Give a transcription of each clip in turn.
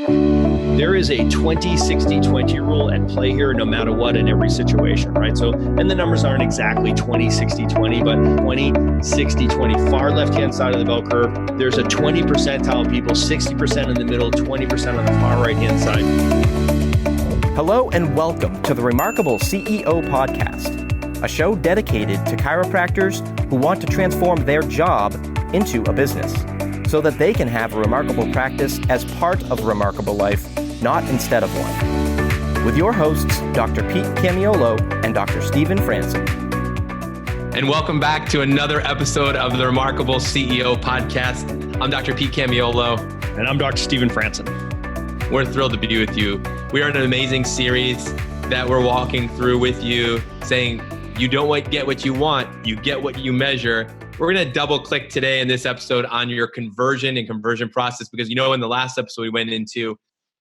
There is a 20-60-20 rule at play here no matter what in every situation, right? So, and the numbers aren't exactly 20-60-20, but 20-60-20, far left-hand side of the bell curve. There's a 20 percentile people, 60% in the middle, 20% on the far right-hand side. Hello and welcome to the Remarkable CEO Podcast, a show dedicated to chiropractors who want to transform their job into a business so that they can have a remarkable practice as part of a remarkable life, not instead of one. With your hosts, Dr. Pete Camiolo and Dr. Stephen Franson. And welcome back to another episode of the Remarkable CEO Podcast. I'm Dr. Pete Camiolo. And I'm Dr. Stephen Franson. We're thrilled to be with you. We are in an amazing series that we're walking through with you, saying you don't get what you want, you get what you measure. We're going to double click today in this episode on your conversion and conversion process, because in the last episode we went into,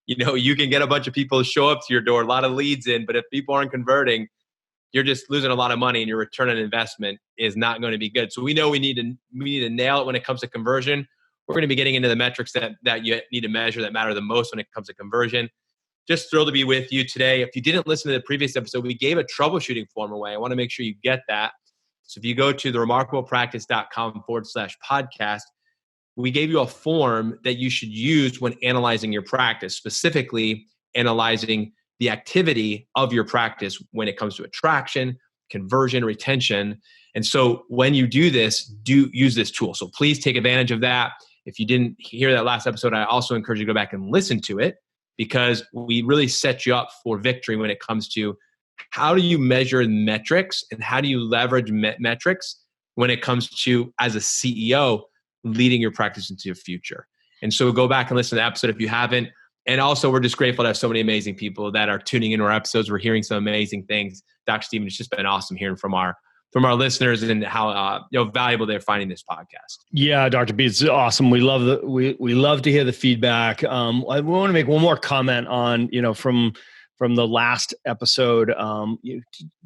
you can get a bunch of people to show up to your door, a lot of leads in, but if people aren't converting, you're just losing a lot of money and your return on investment is not going to be good. So we know we need to nail it when it comes to conversion. We're going to be getting into the metrics that you need to measure that matter the most when it comes to conversion. Just thrilled to be with you today. If you didn't listen to the previous episode, we gave a troubleshooting form away. I want to make sure you get that. So if you go to theremarkablepractice.com/podcast, we gave you a form that you should use when analyzing your practice, specifically analyzing the activity of your practice when it comes to attraction, conversion, retention. And so when you do this, do use this tool. So please take advantage of that. If you didn't hear that last episode, I also encourage you to go back and listen to it, because we really set you up for victory when it comes to how do you measure metrics and how do you leverage metrics when it comes to, as a CEO, leading your practice into your future. And so go back and listen to the episode if you haven't. And also, we're just grateful to have so many amazing people that are tuning into our episodes. We're hearing some amazing things. Dr. Stephen, it's just been awesome hearing from our listeners and how valuable they're finding this podcast. Yeah, Dr. B, it's awesome. We love we love to hear the feedback. I want to make one more comment on from the last episode.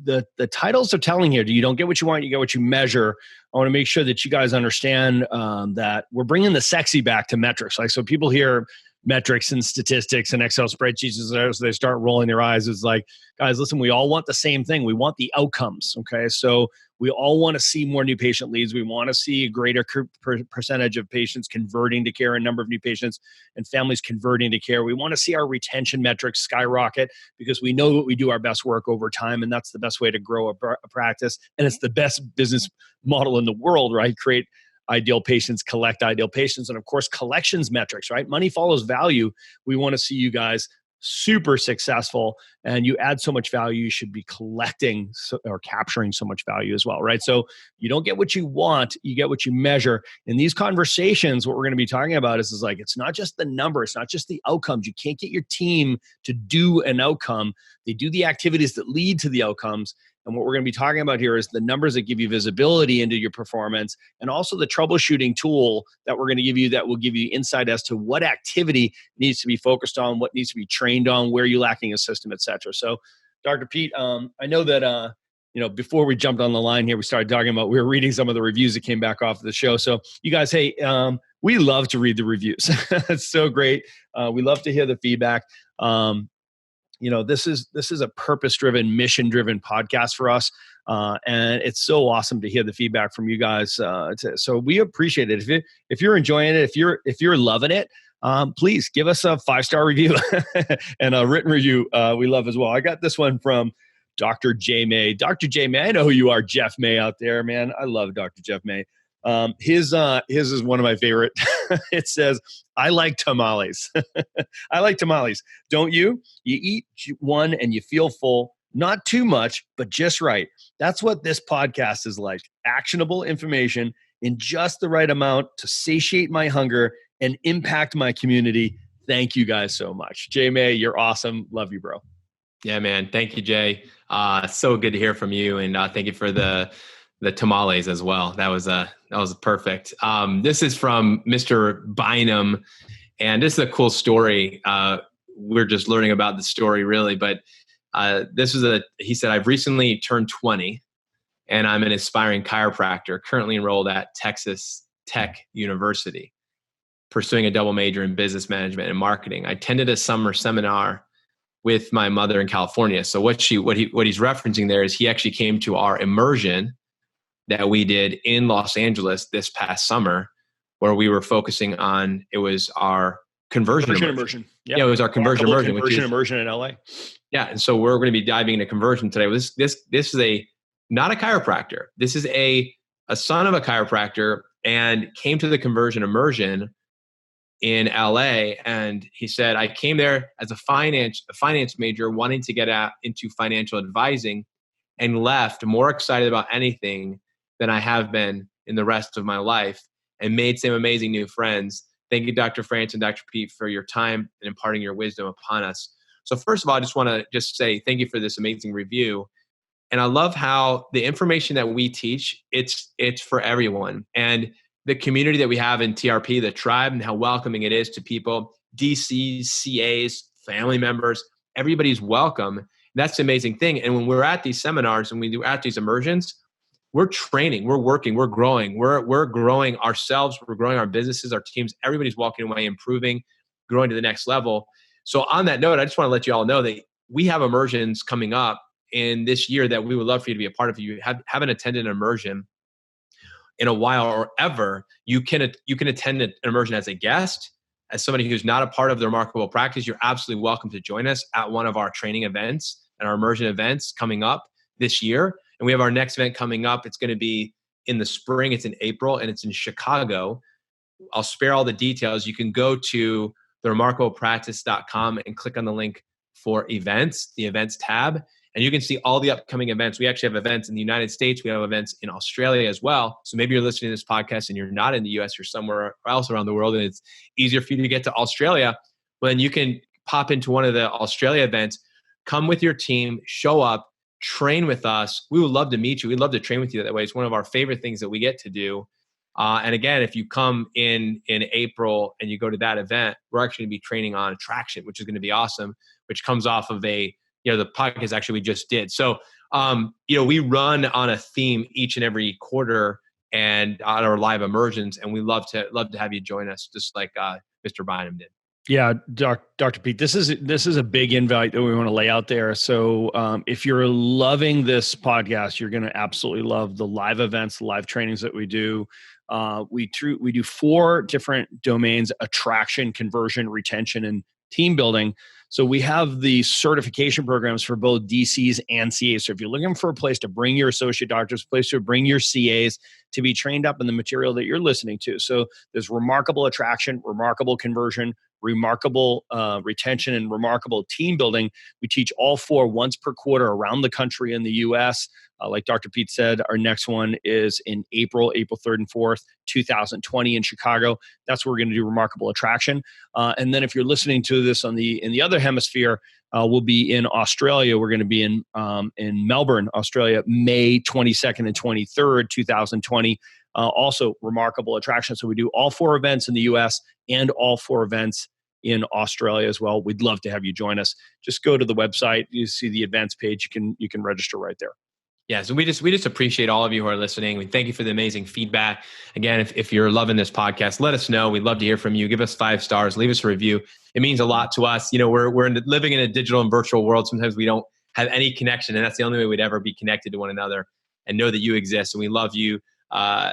The titles are telling here: you don't get what you want, you get what you measure. I want to make sure that you guys understand that we're bringing the sexy back to metrics. Like, so people hear metrics and statistics and Excel spreadsheets as they start rolling their eyes. It's like, guys, listen, we all want the same thing. We want the outcomes. Okay. So we all want to see more new patient leads. We want to see a greater percentage of patients converting to care, a number of new patients and families converting to care. We want to see our retention metrics skyrocket, because we know that we do our best work over time, and that's the best way to grow a practice. And it's the best business model in the world, right? Create ideal patients, collect ideal patients, and of course, collections metrics, right? Money follows value. We want to see you guys super successful, and you add so much value, you should be collecting or capturing so much value as well, right? So you don't get what you want, you get what you measure. In these conversations, what we're going to be talking about is like, it's not just the number, it's not just the outcomes. You can't get your team to do an outcome. They do the activities that lead to the outcomes. And what we're going to be talking about here is the numbers that give you visibility into your performance, and also the troubleshooting tool that we're going to give you that will give you insight as to what activity needs to be focused on, what needs to be trained on, where you're lacking a system, et cetera. So, Dr. Pete, I know that, before we jumped on the line here, we started talking about, we were reading some of the reviews that came back off of the show. So you guys, hey, we love to read the reviews. It's so great. We love to hear the feedback. This is a purpose-driven, mission-driven podcast for us, and it's so awesome to hear the feedback from you guys. So we appreciate it. If you're enjoying it, if you're loving it, please give us a 5-star review and a written review. We love as well. I got this one from Dr. J. May. Dr. J. May, I know who you are, Jeff May out there, man. I love Dr. Jeff May. His is one of my favorite. It says, I like tamales. I like tamales. Don't you? You eat one and you feel full. Not too much, but just right. That's what this podcast is like. Actionable information in just the right amount to satiate my hunger and impact my community. Thank you guys so much. Jay May, you're awesome. Love you, bro. Yeah, man. Thank you, Jay. So good to hear from you. And thank you for the tamales as well. That was perfect. This is from Mr. Bynum, and this is a cool story. We're just learning about the story really, but he said, I've recently turned 20 and I'm an aspiring chiropractor currently enrolled at Texas Tech University. pursuing a double major in business management and marketing. I attended a summer seminar with my mother in California. So what he's referencing there is he actually came to our immersion that we did in Los Angeles this past summer, where we were focusing on, it was our conversion immersion. Yep. Yeah, it was our conversion immersion. Conversion immersion in LA. Yeah, and so we're going to be diving into conversion today. This is not a chiropractor. This is a son of a chiropractor, and came to the conversion immersion in LA. And he said, I came there as a finance major wanting to get into financial advising, and left more excited about anything than I have been in the rest of my life, and made some amazing new friends. Thank you, Dr. France and Dr. Pete, for your time and imparting your wisdom upon us. So first of all, I just want to say thank you for this amazing review. And I love how the information that we teach, it's for everyone. And the community that we have in TRP, the tribe, and how welcoming it is to people, DCs, CAs, family members, everybody's welcome. That's the amazing thing. And when we're at these seminars and we do at these immersions, we're training, we're working, we're growing, we're growing ourselves, we're growing our businesses, our teams, everybody's walking away, improving, growing to the next level. So on that note, I just want to let you all know that we have immersions coming up in this year that we would love for you to be a part of. If you haven't attended an immersion in a while or ever, you can attend an immersion as a guest, as somebody who's not a part of the Remarkable Practice. You're absolutely welcome to join us at one of our training events and our immersion events coming up this year. And we have our next event coming up. It's going to be in the spring. It's in April, and it's in Chicago. I'll spare all the details. You can go to theremarkablepractice.com and click on the link for events, the events tab, and you can see all the upcoming events. We actually have events in the United States. We have events in Australia as well. So maybe you're listening to this podcast and you're not in the US, you're somewhere else around the world, and it's easier for you to get to Australia. Well, then you can pop into one of the Australia events, come with your team, show up, train with us. We would love to meet you. We'd love to train with you that way. It's one of our favorite things that we get to do. And again, if you come in April and you go to that event, we're actually going to be training on attraction, which is going to be awesome, which comes off of the podcast actually we just did. So, we run on a theme each and every quarter and on our live immersions, and we love to have you join us, just like Mr. Bynum did. Yeah, Dr. Pete, this is a big invite that we want to lay out there. So if you're loving this podcast, you're going to absolutely love the live events, the live trainings that we do. We do 4 different domains: attraction, conversion, retention, and team building. So we have the certification programs for both DCs and CAs. So if you're looking for a place to bring your associate doctors, a place to bring your CAs to be trained up in the material that you're listening to. So there's remarkable attraction, remarkable conversion, remarkable retention, and remarkable team building. We teach all 4 once per quarter around the country in the US. Like Dr. Pete said, our next one is in April 3rd and 4th, 2020 in Chicago. That's where we're going to do remarkable attraction. And then if you're listening to this in the other hemisphere, we'll be in Australia. We're going to be in Melbourne, Australia, May 22nd and 23rd, 2020. Also remarkable attraction. So we do all 4 events in the US and all 4 events in Australia as well. We'd love to have you join us. Just go to the website. You see the events page. You can register right there. Yeah, so we just appreciate all of you who are listening. We thank you for the amazing feedback. Again, if you're loving this podcast, let us know. We'd love to hear from you. Give us 5 stars. Leave us a review. It means a lot to us. We're living in a digital and virtual world. Sometimes we don't have any connection, and that's the only way we'd ever be connected to one another and know that you exist. And we love you.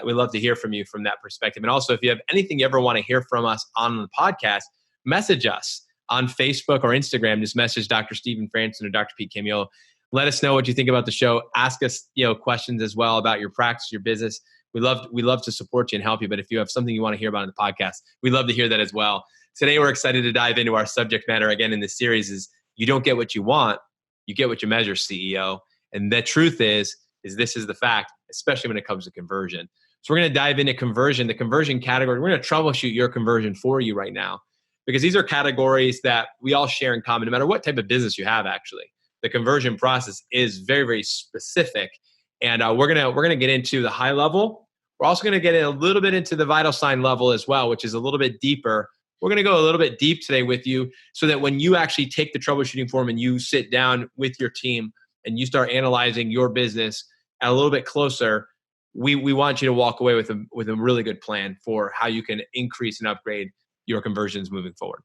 We love to hear from you from that perspective. And also, if you have anything you ever want to hear from us on the podcast, message us on Facebook or Instagram. Just message Dr. Stephen Franson or Dr. Pete Camiolo. Let us know what you think about the show. Ask us, questions as well about your practice, your business. We love to support you and help you. But if you have something you want to hear about in the podcast, we'd love to hear that as well. Today, we're excited to dive into our subject matter again in this series is you don't get what you want, you get what you measure, CEO. And the truth is this is the fact, especially when it comes to conversion. So we're going to dive into conversion, the conversion category. We're going to troubleshoot your conversion for you right now, because these are categories that we all share in common, no matter what type of business you have, actually. The conversion process is very, very specific. And we're gonna get into the high level. We're also going to get a little bit into the vital sign level as well, which is a little bit deeper. We're going to go a little bit deep today with you so that when you actually take the troubleshooting form and you sit down with your team and you start analyzing your business a little bit closer, we want you to walk away with a really good plan for how you can increase and upgrade your conversions moving forward.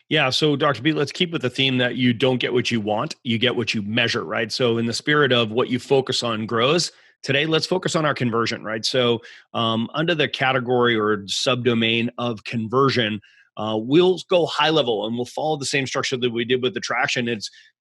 Yeah. So Dr. B, let's keep with the theme that you don't get what you want, you get what you measure, right? So in the spirit of what you focus on grows, today let's focus on our conversion, right? So under the category or subdomain of conversion, we'll go high level and we'll follow the same structure that we did with the traction.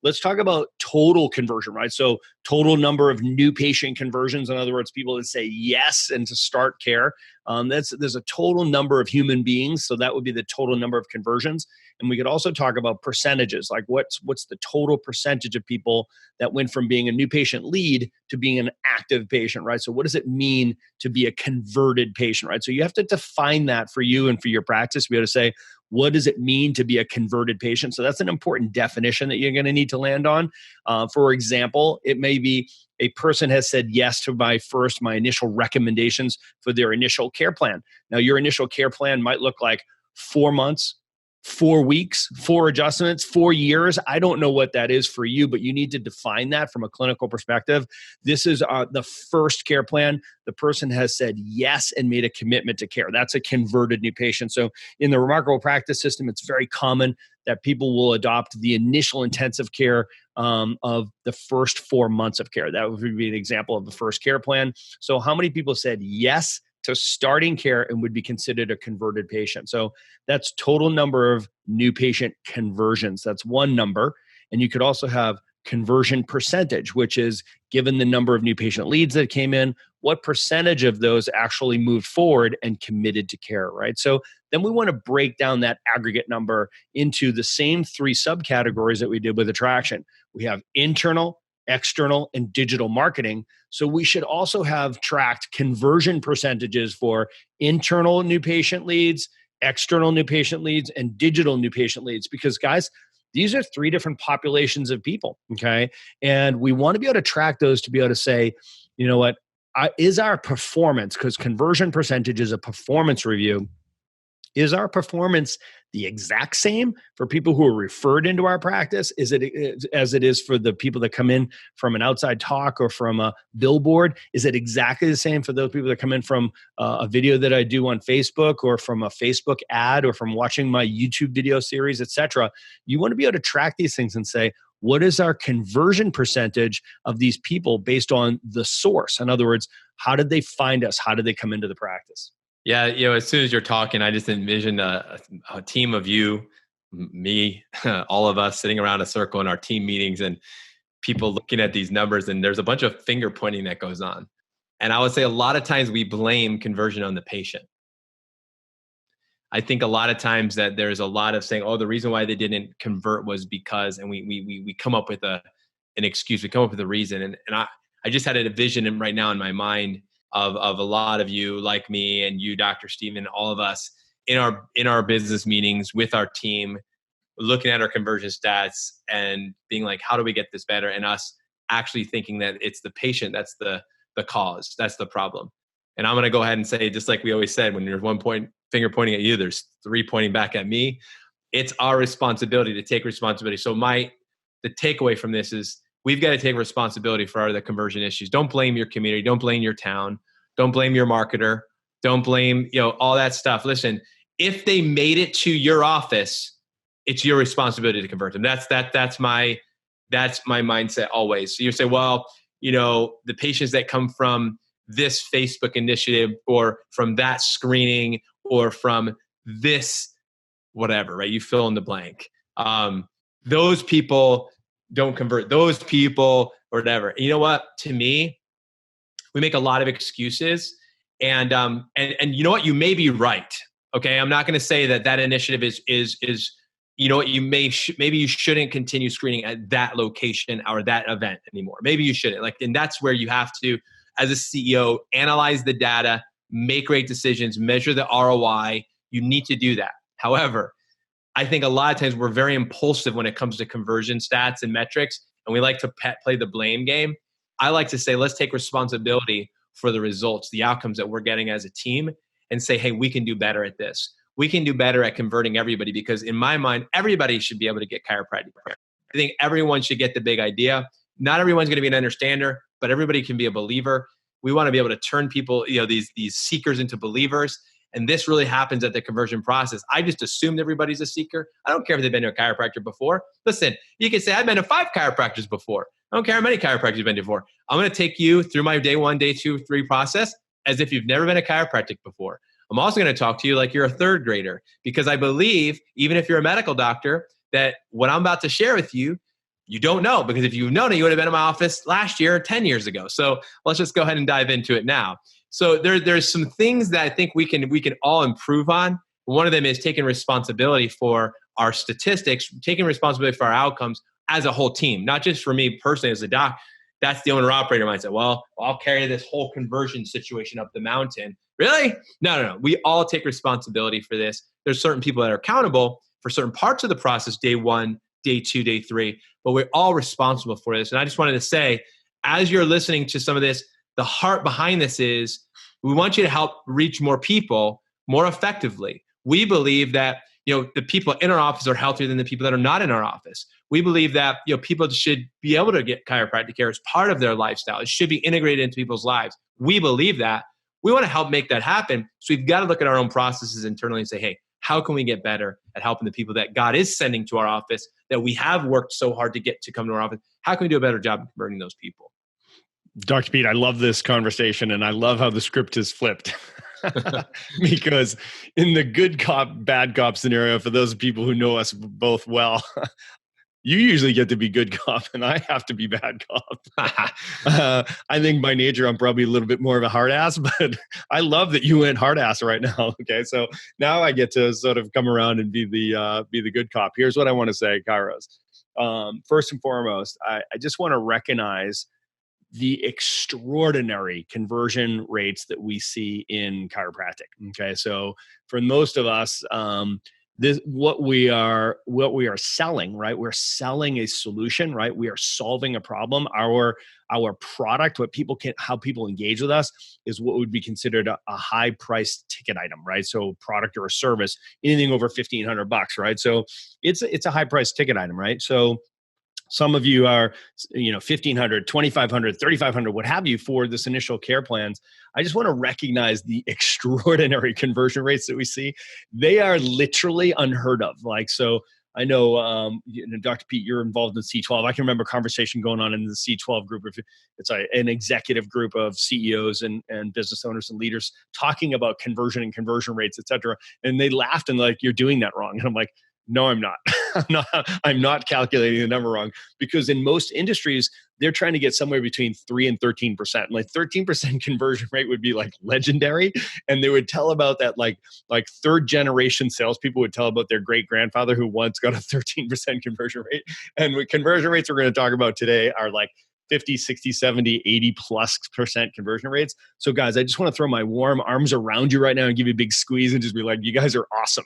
Let's talk about total conversion, right? So total number of new patient conversions. In other words, people that say yes and to start care. There's a total number of human beings, so that would be the total number of conversions. And we could also talk about percentages, like what's the total percentage of people that went from being a new patient lead to being an active patient, right? So what does it mean to be a converted patient, right? So you have to define that for you and for your practice to be able to say, what does it mean to be a converted patient? So that's an important definition that you're going to need to land on. For example, it may be a person has said yes to my initial recommendations for their initial care plan. Now, your initial care plan might look like 4 months, 4 weeks, 4 adjustments, 4 years. I don't know what that is for you, but you need to define that from a clinical perspective. This is the first care plan. The person has said yes and made a commitment to care. That's a converted new patient. So in the Remarkable Practice System, it's very common that people will adopt the initial intensive care of the first 4 months of care. That would be an example of the first care plan. So how many people said yes to starting care and would be considered a converted patient? So that's total number of new patient conversions. That's one number. And you could also have conversion percentage, which is given the number of new patient leads that came in, what percentage of those actually moved forward and committed to care, right? So then we want to break down that aggregate number into the same 3 subcategories that we did with attraction. We have internal, external, and digital marketing. So we should also have tracked conversion percentages for internal new patient leads, external new patient leads, and digital new patient leads. Because guys, these are 3 different populations of people, okay? And we want to be able to track those to be able to say, you know what, is our performance, because conversion percentage is a performance review, is our performance the exact same for people who are referred into our practice? Is it as it is for the people that come in from an outside talk or from a billboard? Is it exactly the same for those people that come in from a video that I do on Facebook or from a Facebook ad or from watching my YouTube video series, etc.? You want to be able to track these things and say, what is our conversion percentage of these people based on the source? In other words, how did they find us? How did they come into the practice? Yeah, as soon as you're talking, I just envisioned a team of you, me, all of us sitting around a circle in our team meetings and people looking at these numbers, and there's a bunch of finger pointing that goes on. And I would say a lot of times we blame conversion on the patient. I think a lot of times that there's a lot of saying, oh, the reason why they didn't convert was because, and we come up with an excuse, we come up with a reason. And I just had a vision right now in my mind of a lot of you like me and you, Dr. Stephen, all of us in our business meetings with our team, looking at our conversion stats and being like, how do we get this better? And us actually thinking that it's the patient that's the cause, that's the problem. And I'm going to go ahead and say, just like we always said, when there's 1 finger pointing at you, there's 3 pointing back at me. It's our responsibility to take responsibility. So the takeaway from this is we've got to take responsibility for the conversion issues. Don't blame your community. Don't blame your town. Don't blame your marketer. Don't blame, all that stuff. Listen, if they made it to your office, it's your responsibility to convert them. That's my mindset always. So you say, well, the patients that come from this Facebook initiative or from that screening or from this whatever, right? You fill in the blank. Those people don't convert, those people or whatever. And you know what? To me, we make a lot of excuses, and you know what? You may be right. Okay, I'm not going to say that initiative is what maybe you shouldn't continue screening at that location or that event anymore. Maybe you shouldn't. And that's where you have to, as a CEO, analyze the data, make great decisions, measure the ROI. You need to do that. However, I think a lot of times we're very impulsive when it comes to conversion stats and metrics, and we like to play the blame game. I like to say, let's take responsibility for the results, the outcomes that we're getting as a team, and say, hey, we can do better at this. We can do better at converting everybody, because in my mind, everybody should be able to get chiropractic care. I think everyone should get the big idea. Not everyone's going to be an understander, but everybody can be a believer. We want to be able to turn people, these seekers into believers. And this really happens at the conversion process. I just assumed everybody's a seeker. I don't care if they've been to a chiropractor before. Listen, you can say, I've been to 5 chiropractors before. I don't care how many chiropractors you've been to before. I'm going to take you through my day 1, day 2, 3 process as if you've never been a chiropractic before. I'm also going to talk to you like you're a 3rd grader, because I believe, even if you're a medical doctor, that what I'm about to share with you, you don't know, because if you've known it, you would have been in my office last year or 10 years ago. So let's just go ahead and dive into it now. So there's some things that I think we can all improve on. One of them is taking responsibility for our statistics, taking responsibility for our outcomes as a whole team, not just for me personally as a doc. That's the owner-operator mindset. Well, I'll carry this whole conversion situation up the mountain. Really? No. We all take responsibility for this. There's certain people that are accountable for certain parts of the process, day 1, day 2, day 3, but we're all responsible for this. And I just wanted to say, as you're listening to some of this, the heart behind this is we want you to help reach more people more effectively. We believe that the people in our office are healthier than the people that are not in our office. We believe that people should be able to get chiropractic care as part of their lifestyle. It should be integrated into people's lives. We believe that. We want to help make that happen. So we've got to look at our own processes internally and say, hey, how can we get better at helping the people that God is sending to our office, that we have worked so hard to get to come to our office? How can we do a better job of converting those people? Dr. Pete, I love this conversation, and I love how the script is flipped. Because in the good cop, bad cop scenario, for those people who know us both well, you usually get to be good cop and I have to be bad cop. I think by nature, I'm probably a little bit more of a hard ass, but I love that you went hard ass right now. Okay. So now I get to sort of come around and be the good cop. Here's what I want to say, Kairos. First and foremost, I just want to recognize the extraordinary conversion rates that we see in chiropractic. Okay. So for most of us, what we are selling, right? We're selling a solution, right? We are solving a problem. Our product, how people engage with us, is what would be considered a high priced ticket item, right? So product or a service, anything over $1,500, right? So it's a high priced ticket item, right? So some of you are, $1,500, $2,500, $3,500, what have you, for this initial care plans. I just want to recognize the extraordinary conversion rates that we see. They are literally unheard of. So I know, Dr. Pete, you're involved in C12. I can remember a conversation going on in the C12 group. It's an executive group of CEOs and business owners and leaders talking about conversion and conversion rates, et cetera. And they laughed and you're doing that wrong. And I'm like, no, I'm not. I'm not calculating the number wrong, because in most industries, they're trying to get somewhere between 3 and 13%. 13% conversion rate would be legendary. And they would tell about that, like 3rd generation salespeople would tell about their great grandfather who once got a 13% conversion rate. And what conversion rates we're going to talk about today are 50, 60, 70, 80+% conversion rates. So guys, I just want to throw my warm arms around you right now and give you a big squeeze and just be like, you guys are awesome.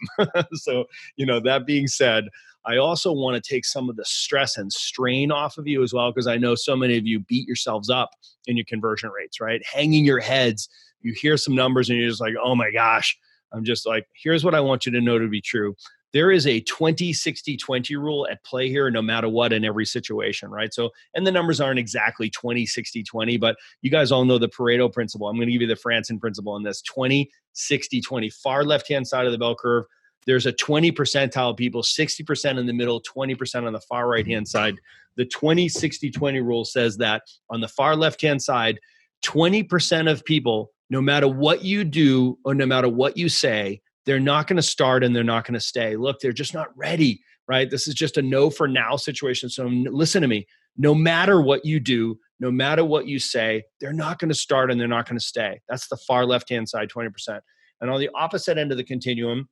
So, that being said, I also want to take some of the stress and strain off of you as well, because I know so many of you beat yourselves up in your conversion rates, right? Hanging your heads. You hear some numbers and you're just like, oh my gosh. I'm just like, here's what I want you to know to be true. There is a 20-60-20 rule at play here, no matter what, in every situation, right? So, and the numbers aren't exactly 20-60-20, but you guys all know the Pareto principle. I'm going to give you the Franson principle on this: 20-60-20. Far left-hand side of the bell curve, there's a 20 percentile of people, 60% in the middle, 20% on the far right-hand side. The 20-60-20 rule says that on the far left-hand side, 20% of people, no matter what you do or no matter what you say, they're not going to start and they're not going to stay. Look, they're just not ready, right? This is just a no for now situation. So listen to me. No matter what you do, no matter what you say, they're not going to start and they're not going to stay. That's the far left-hand side, 20%. And on the opposite end of the continuum,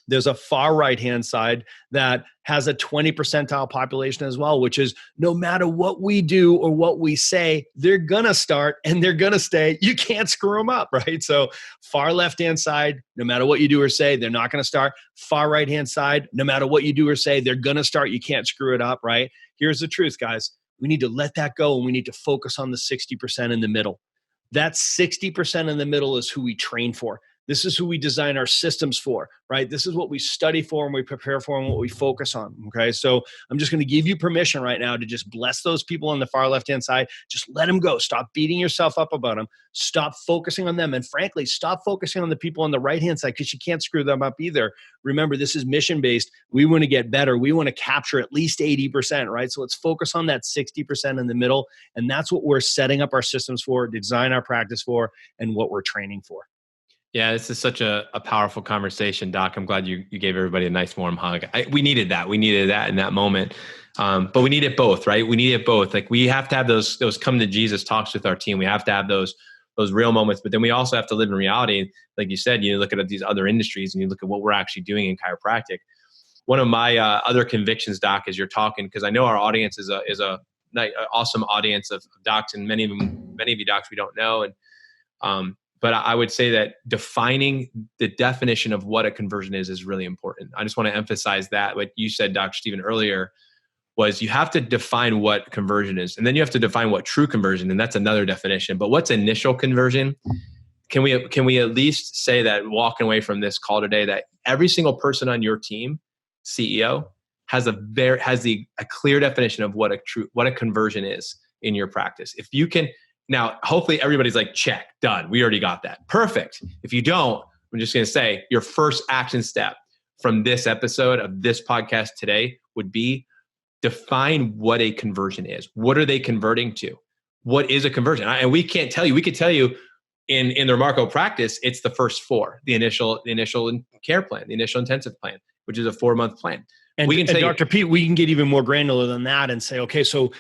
there's a far right-hand side that has a 20 percentile population as well, which is no matter what we do or what we say, they're going to start and they're going to stay. You can't screw them up, right? So far left-hand side, no matter what you do or say, they're not going to start. Far right-hand side, no matter what you do or say, they're going to start. You can't screw it up, right? Here's the truth, guys. We need to let that go and we need to focus on the 60% in the middle. That 60% in the middle is who we train for. This is who we design our systems for, right? This is what we study for and we prepare for and what we focus on, okay? So I'm just going to give you permission right now to just bless those people on the far left-hand side. Just let them go. Stop beating yourself up about them. Stop focusing on them. And frankly, stop focusing on the people on the right-hand side because you can't screw them up either. Remember, this is mission-based. We want to get better. We want to capture at least 80%, right? So let's focus on that 60% in the middle. And that's what we're setting up our systems for, design our practice for, and what we're training for. Yeah, this is such a powerful conversation, Doc. I'm glad you gave everybody a nice warm hug. We needed that. We needed that in that moment. But we need it both, right? We need it both. Like we have to have those come to Jesus talks with our team. We have to have those real moments, but then we also have to live in reality. Like you said, you look at these other industries and you look at what we're actually doing in chiropractic. One of my other convictions, Doc, as you're talking, because I know our audience is a awesome audience of docs, and many of you docs we don't know. And but I would say that defining the definition of what a conversion is really important. I just want to emphasize that what you said, Dr. Stephen, earlier was you have to define what conversion is, and then you have to define what true conversion, and that's another definition. But what's initial conversion? Can we at least say that walking away from this call today that every single person on your team, CEO, has a clear definition of what a conversion is in your practice? If you can. Now, hopefully everybody's like, check, done. We already got that. Perfect. If you don't, I'm just going to say your first action step from this episode of this podcast today would be define what a conversion is. What are they converting to? What is a conversion? And we can't tell you. We could tell you in the Remarkable Practice, it's the first 4, the initial care plan, the initial intensive plan, which is a 4-month plan. And we can tell Dr. Pete, we can get even more granular than that and say, okay, so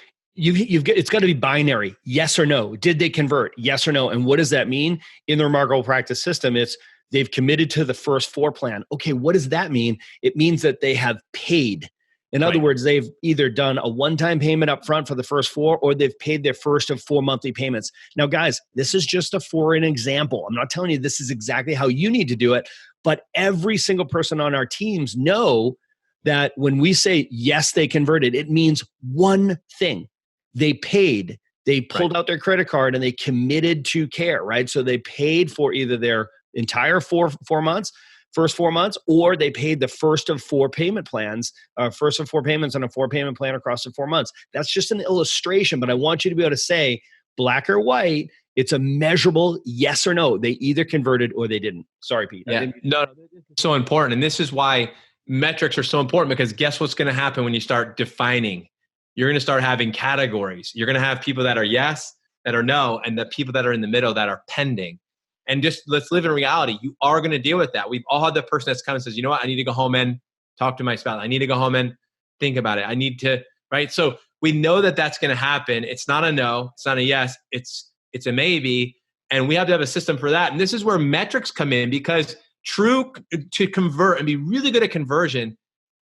it's got to be binary, yes or no. Did they convert? Yes or no. And what does that mean? In the Remarkable Practice system, it's they've committed to the first 4 plan. Okay, what does that mean? It means that they have paid. In other words, they've either done a one-time payment up front for the first 4, or they've paid their first of 4 monthly payments. Now, guys, this is just for an example. I'm not telling you this is exactly how you need to do it, but every single person on our teams know that when we say, yes, they converted, it means one thing. They paid, they pulled out their credit card and they committed to care, right? So they paid for either their entire first 4 months, or they paid the first of 4 payment plans, first of 4 payments on a 4-payment plan across the 4 months. That's just an illustration, but I want you to be able to say black or white, it's a measurable yes or no. They either converted or they didn't. Sorry, Pete. Yeah, no, it's so important. And this is why metrics are so important, because guess what's going to happen when you start defining? You're going to start having categories. You're going to have people that are yes, that are no, and the people that are in the middle that are pending. And just let's live in reality. You are going to deal with that. We've all had the person that's come and says, you know what? I need to go home and talk to my spouse. I need to go home and think about it. I need to, right? So we know that that's going to happen. It's not a no. It's not a yes. It's a maybe. And we have to have a system for that. And this is where metrics come in, because to convert and be really good at conversion,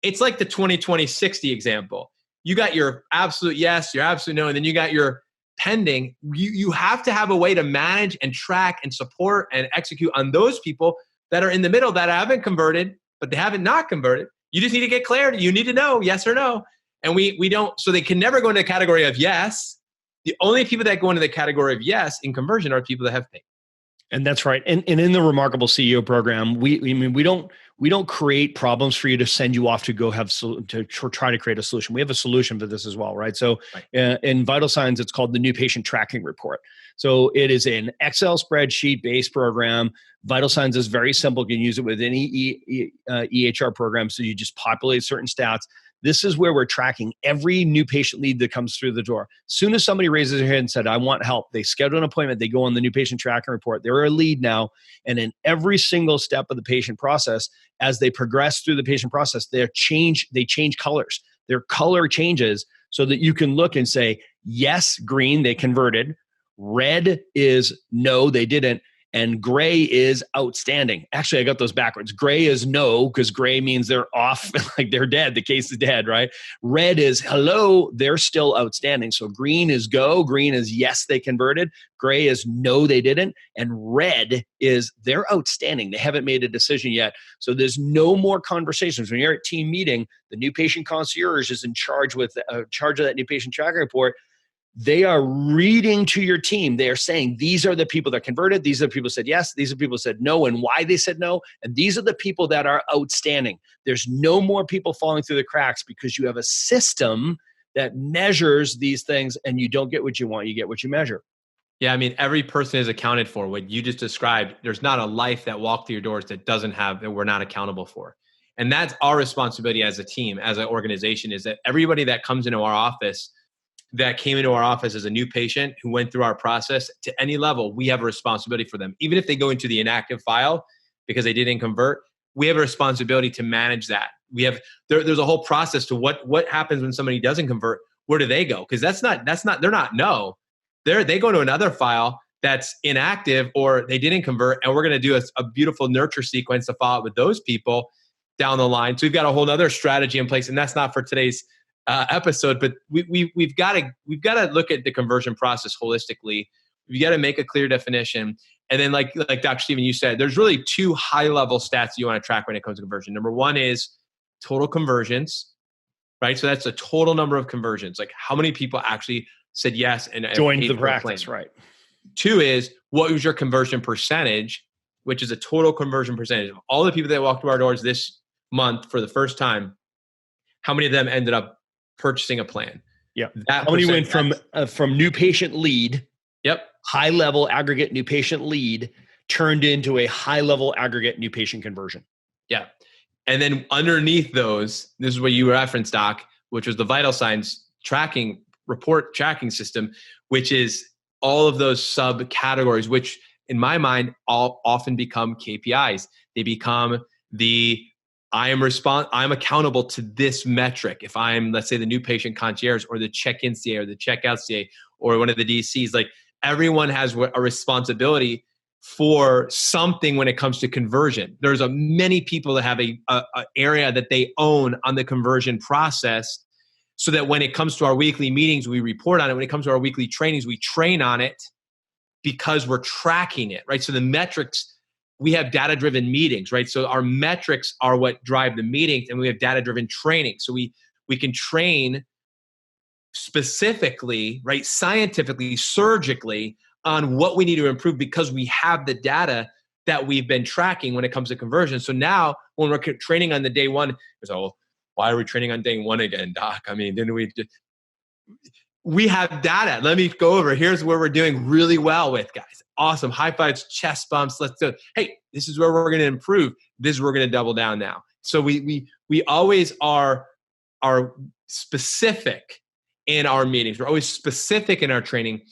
it's like the 20-20-60 example. You got your absolute yes, your absolute no, and then you got your pending. You have to have a way to manage and track and support and execute on those people that are in the middle that haven't converted, but they haven't not converted. You just need to get clarity. You need to know yes or no. And we don't, so they can never go into the category of yes. The only people that go into the category of yes in conversion are people that have paid. And that's right. And in the Remarkable CEO program, we don't create problems for you to send you off to go try to create a solution. We have a solution for this as well, right? So in Vital Signs, it's called the New Patient Tracking Report. So it is an Excel spreadsheet based program. Vital Signs is very simple. You can use it with any EHR program. So you just populate certain stats. This is where we're tracking every new patient lead that comes through the door. As soon as somebody raises their hand and said, I want help, they schedule an appointment, they go on the New Patient Tracking Report. They're a lead now. And in every single step of the patient process, as they progress through the patient process, they change colors. Their color changes so that you can look and say, yes, green, they converted. Red is no, they didn't. And gray is outstanding. Actually, I got those backwards. Gray is no, because gray means they're off, like they're dead. The case is dead, right? Red is hello, they're still outstanding. So green is go, green is yes, they converted. Gray is no, they didn't. And red is they're outstanding. They haven't made a decision yet. So there's no more conversations. When you're at team meeting, the new patient concierge is in charge of that new patient tracking report. they are reading to your team. They are saying, these are the people that converted. These are the people who said yes. These are the people who said no and why they said no. And these are the people that are outstanding. There's no more people falling through the cracks because you have a system that measures these things, and you don't get what you want. You get what you measure. Yeah, I mean, every person is accounted for. What you just described, there's not a life that walked through your doors that we're not accountable for. And that's our responsibility as a team, as an organization, is that everybody that comes into our office, that came into our office as a new patient who went through our process to any level, we have a responsibility for them. Even if they go into the inactive file because they didn't convert, we have a responsibility to manage that. We have there's a whole process to what happens when somebody doesn't convert. Where do they go? Because they go to another file that's inactive or they didn't convert, and we're going to do a beautiful nurture sequence to follow up with those people down the line. So we've got a whole other strategy in place, and that's not for today's episode, but we've got to look at the conversion process holistically. We got to make a clear definition. And then like Dr. Stephen, you said, there's really two high level stats you want to track when it comes to conversion. Number one is total conversions, right? So that's the total number of conversions. Like how many people actually said yes and joined the practice, right? Two is what was your conversion percentage, which is a total conversion percentage of all the people that walked through our doors this month for the first time. How many of them ended up purchasing a plan? Yeah. How many went from new patient lead? Yep. High level aggregate new patient lead turned into a high level aggregate new patient conversion. Yeah. And then underneath those, this is what you referenced, Doc, which was the vital signs report tracking system, which is all of those subcategories, which in my mind all often become KPIs. They become I'm accountable to this metric. If I'm, let's say, the new patient concierge or the check-in CA or the checkout CA or one of the DCs, like everyone has a responsibility for something when it comes to conversion. There's many people that have a area that they own on the conversion process, so that when it comes to our weekly meetings, we report on it. When it comes to our weekly trainings, we train on it because we're tracking it, right? So the metrics, we have data-driven meetings, right? So our metrics are what drive the meetings, and we have data-driven training. So we can train specifically, right, scientifically, surgically on what we need to improve because we have the data that we've been tracking when it comes to conversion. So now when we're training on the day one, it's why are we training on day one again, Doc? I mean, we have data. Let me go over. Here's where we're doing really well with, guys. Awesome. High fives, chest bumps. Let's do it. Hey, this is where we're going to improve. This is where we're going to double down now. So we always are specific in our meetings. We're always specific in our training.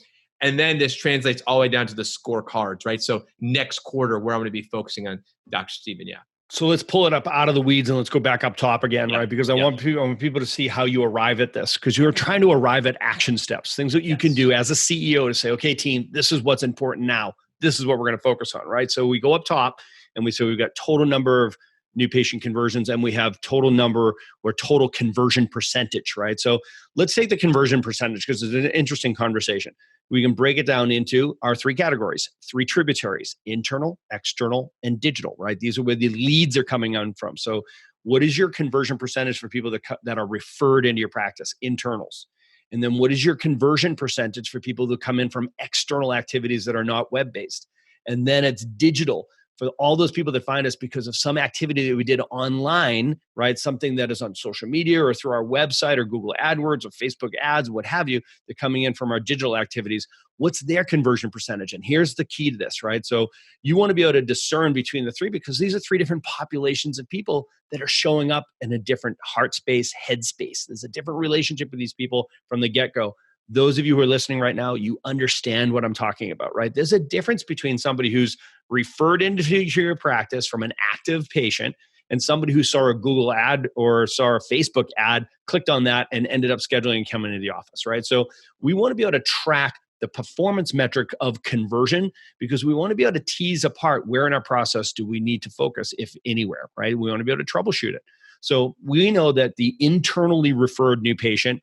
And then this translates all the way down to the scorecards, right? So next quarter, where I'm going to be focusing on, Dr. Stephen, yeah. So let's pull it up out of the weeds and let's go back up top again, right? Because I want people to see how you arrive at this, because you're trying to arrive at action steps, things that you can do as a CEO to say, okay, team, this is what's important now. This is what we're going to focus on, right? So we go up top and we say we've got total number of new patient conversions and we have total number or total conversion percentage, right? So let's take the conversion percentage because it's an interesting conversation. We can break it down into our three categories, three tributaries: internal, external, and digital, right? These are where the leads are coming on from. So what is your conversion percentage for people that are referred into your practice? Internals. And then what is your conversion percentage for people that come in from external activities that are not web-based? And then it's digital for all those people that find us because of some activity that we did online, right? Something that is on social media or through our website or Google AdWords or Facebook ads, what have you, they're coming in from our digital activities. What's their conversion percentage? And here's the key to this, right? So you want to be able to discern between the three because these are three different populations of people that are showing up in a different heart space, head space. There's a different relationship with these people from the get-go. Those of you who are listening right now, you understand what I'm talking about, right? There's a difference between somebody who's referred into your practice from an active patient and somebody who saw a Google ad or saw a Facebook ad, clicked on that, and ended up scheduling and coming into the office, right? So we want to be able to track the performance metric of conversion because we want to be able to tease apart where in our process do we need to focus, if anywhere, right? We want to be able to troubleshoot it. So we know that the internally referred new patient,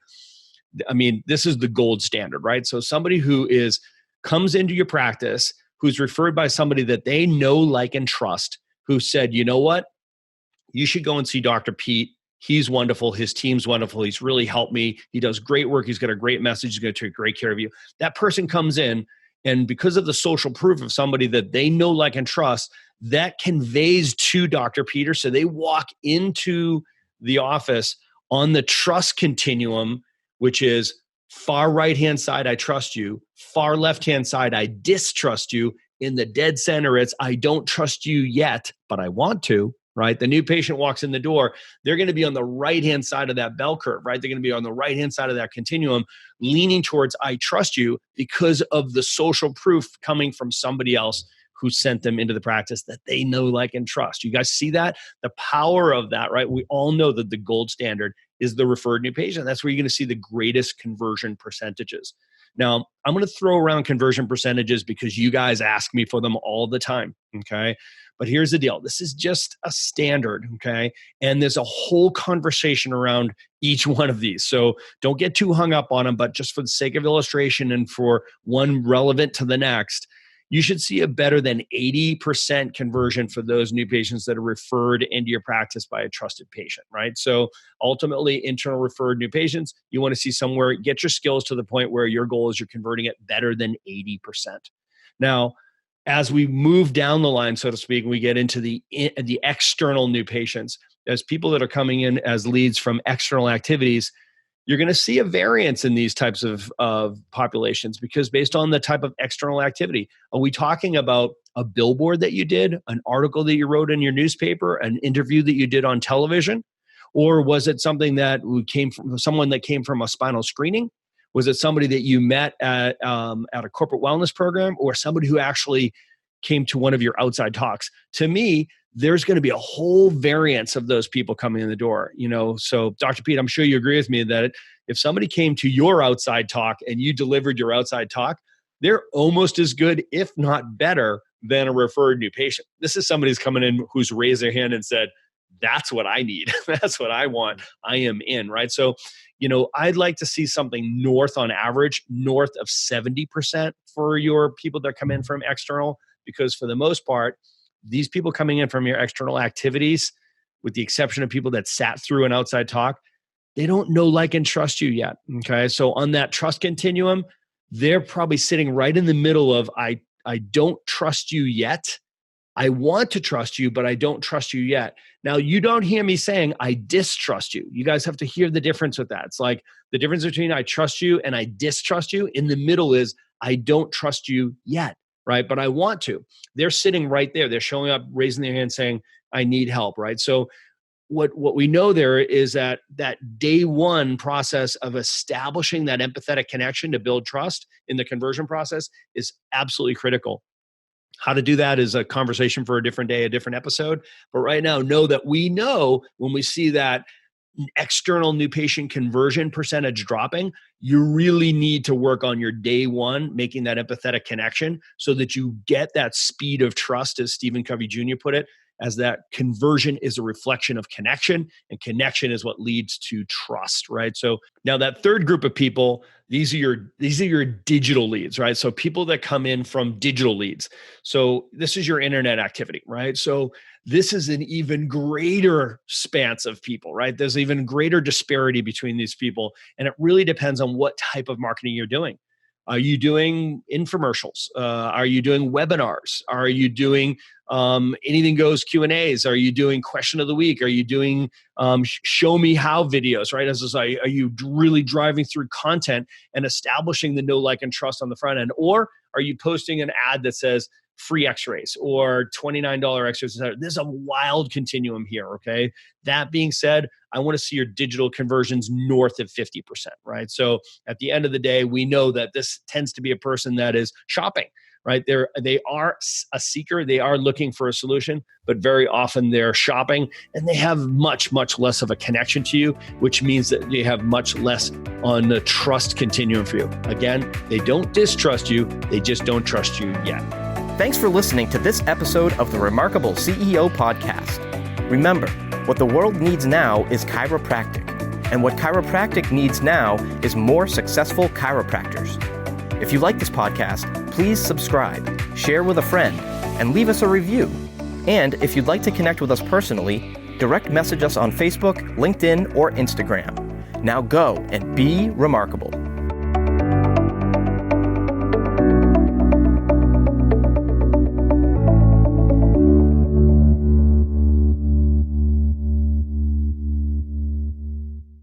I mean, this is the gold standard, right? So somebody who comes into your practice, who's referred by somebody that they know, like, and trust, who said, you know what? You should go and see Dr. Pete. He's wonderful. His team's wonderful. He's really helped me. He does great work. He's got a great message. He's going to take great care of you. That person comes in, and because of the social proof of somebody that they know, like, and trust, that conveys to Dr. Peter. So they walk into the office on the trust continuum, which is far right-hand side, I trust you. Far left-hand side, I distrust you. In the dead center, it's I don't trust you yet, but I want to. Right? The new patient walks in the door, they're going to be on the right-hand side of that bell curve, right? They're going to be on the right-hand side of that continuum, leaning towards I trust you because of the social proof coming from somebody else who sent them into the practice that they know, like, and trust. You guys see that? The power of that, right? We all know that the gold standard is the referred new patient. That's where you're going to see the greatest conversion percentages. Now, I'm going to throw around conversion percentages because you guys ask me for them all the time, okay? But here's the deal. This is just a standard, okay? And there's a whole conversation around each one of these. So don't get too hung up on them, but just for the sake of illustration and for one relevant to the next, you should see a better than 80% conversion for those new patients that are referred into your practice by a trusted patient, right? So ultimately, internal referred new patients, you want to see somewhere, get your skills to the point where your goal is you're converting it better than 80%. Now, as we move down the line, so to speak, we get into the external new patients. As people that are coming in as leads from external activities, you're going to see a variance in these types of populations because based on the type of external activity. Are we talking about a billboard that you did, an article that you wrote in your newspaper, an interview that you did on television? Or was it something that came from someone that came from a spinal screening? Was it somebody that you met at a corporate wellness program, or somebody who actually came to one of your outside talks? To me, there's going to be a whole variance of those people coming in the door. So Dr. Pete, I'm sure you agree with me that if somebody came to your outside talk and you delivered your outside talk, they're almost as good, if not better, than a referred new patient. This is somebody who's coming in who's raised their hand and said, that's what I need. That's what I want. I am in, right? So, I'd like to see something north on average, north of 70% for your people that come in from external, because for the most part, these people coming in from your external activities, with the exception of people that sat through an outside talk, they don't know, like, and trust you yet. Okay. So on that trust continuum, they're probably sitting right in the middle of, I don't trust you yet. I want to trust you, but I don't trust you yet. Now, you don't hear me saying I distrust you. You guys have to hear the difference with that. It's like the difference between I trust you and I distrust you. In the middle is I don't trust you yet, right? But I want to. They're sitting right there. They're showing up, raising their hand, saying, I need help, right? So what we know there is that day one process of establishing that empathetic connection to build trust in the conversion process is absolutely critical. How to do that is a conversation for a different day, a different episode. But right now, know that we know when we see that external new patient conversion percentage dropping, you really need to work on your day one, making that empathetic connection so that you get that speed of trust, as Stephen Covey Jr. put it, as that conversion is a reflection of connection, and connection is what leads to trust, right? So now that third group of people, these are your digital leads, right? So people that come in from digital leads. So this is your internet activity, right? So this is an even greater span of people, right? There's even greater disparity between these people. And it really depends on what type of marketing you're doing. Are you doing infomercials? Are you doing webinars? Are you doing anything goes Q&As? Are you doing question of the week? Are you doing show me how videos, right? Are you really driving through content and establishing the know, like, and trust on the front end? Or are you posting an ad that says free x-rays or $29 x-rays? There's a wild continuum here, okay? That being said, I want to see your digital conversions north of 50%, right? So at the end of the day, we know that this tends to be a person that is shopping, right? They are a seeker. They are looking for a solution, but very often they're shopping and they have much, much less of a connection to you, which means that they have much less on the trust continuum for you. Again, they don't distrust you. They just don't trust you yet. Thanks for listening to this episode of the Remarkable CEO Podcast. Remember, what the world needs now is chiropractic, and what chiropractic needs now is more successful chiropractors. If you like this podcast, please subscribe, share with a friend, and leave us a review. And if you'd like to connect with us personally, direct message us on Facebook, LinkedIn, or Instagram. Now go and be remarkable.